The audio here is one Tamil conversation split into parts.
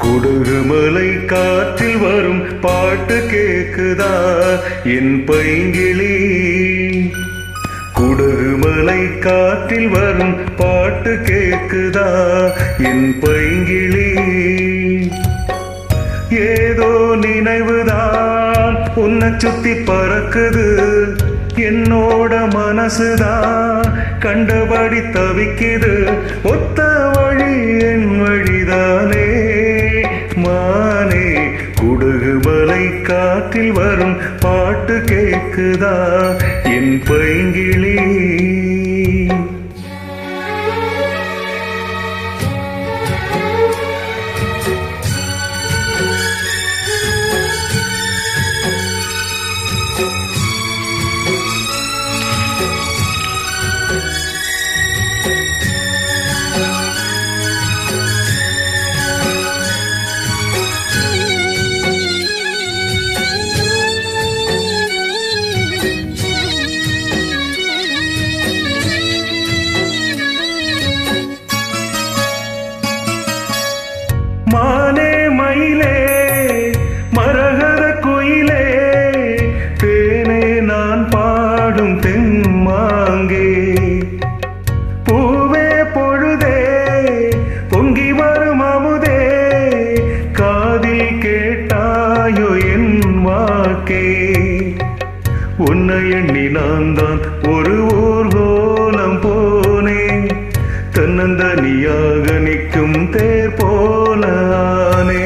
குடுகுமலை காற்றில் வரும் பாட்டு கேக்குதா என் பைங்கிளி? குடுகுமலை காற்றில் வரும் பாட்டு கேக்குதா என் பைங்கிளி? ஏதோ நினைவுதான் உன்னை சுத்தி பறக்குது, என்னோட மனசுதான் கண்டபடி தவிக்குது. ஒத்த வழி என் வழிதானே மானே. குடுகுமலை காற்றில் வரும் பாட்டு கேக்குதா என் பைங்கிளி? மானே மயிலே மரகத குயிலே, தேனே நான் பாடும் தெம்மாங்கே. பூவே பொழுதே பொங்கி வரும் அமுதே, காதில் கேட்டாயோ என் வாக்கே. உன்னை எண்ணி நான் தான் ஒரு ஊர்கோலம் போனேன், தன்னந்தனியாக நிற்கும் தேர் போலானே.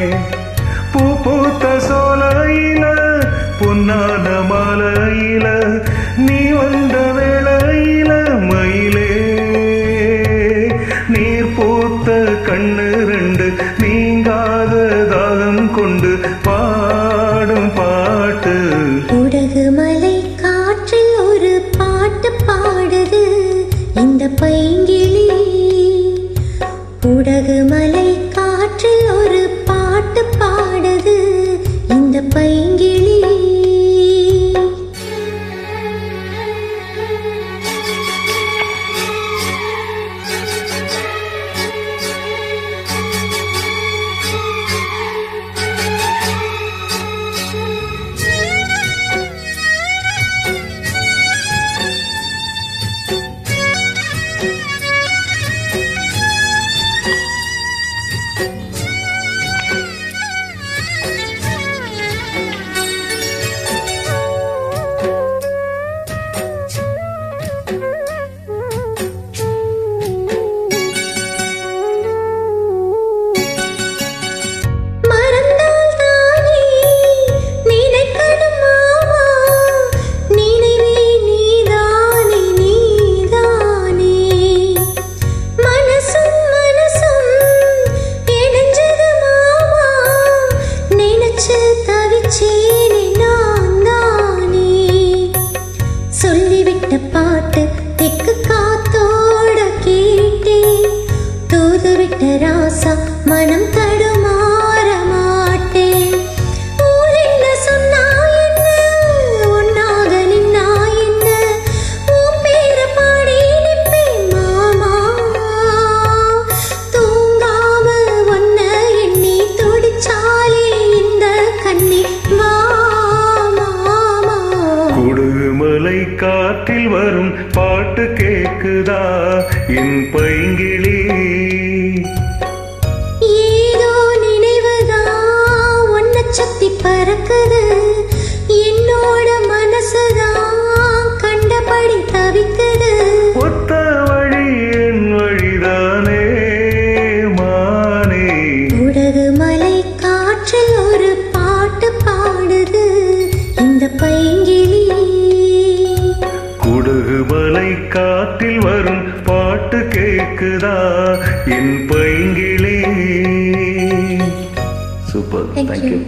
பூ பூத்த சோலையில பொன்னான மாலையில நீ வந்த வேளையில மயிலே. நீர் பூத்த கண்ணு ரெண்டு நீங்காத தாகம் கொண்டு பாடும் பாட்டு. குடகுமலை காற்றில் ஒரு பாட்டு பாடுது இந்த பைங்கிளி. குடகுமலை காற்றில் ஒரு பாட்டு பாடுது இந்த பைங்கிளி. பாட்டு தெக்கு காத்தோட கேட்டே, தூதுவிட்ட ராசா மனம் தடுமாற மாட்டேன். ஊர் என்ன சொன்னா என்ன, ஒன்னாக நின்னா என்ன, உன் பேர பாடி நிற்பேன் மாமா. தூங்காம ஒன்ன எண்ணி துடிச்சாலே இந்த கண்ணி வா மாமா. குடுகுமலை காற்றில் வரும் பாட்டு கேக்குதா என் பைங்கிளி? ஏதோ நினைவுதான் உன்னை சுத்தி பறக்குது, என்னோட மனசுதான் கண்டபடி தவிக்குது. ஒத்த வழி என் வழிதானே மானே. குடகுமலை காற்றில் ஒரு பாட்டு பாடுது இந்த பைங்கிளி. குடுகுமலை காற்றில் வரும் பாட்டு கேக்குதா என் பைங்கிளி? Super, thank you.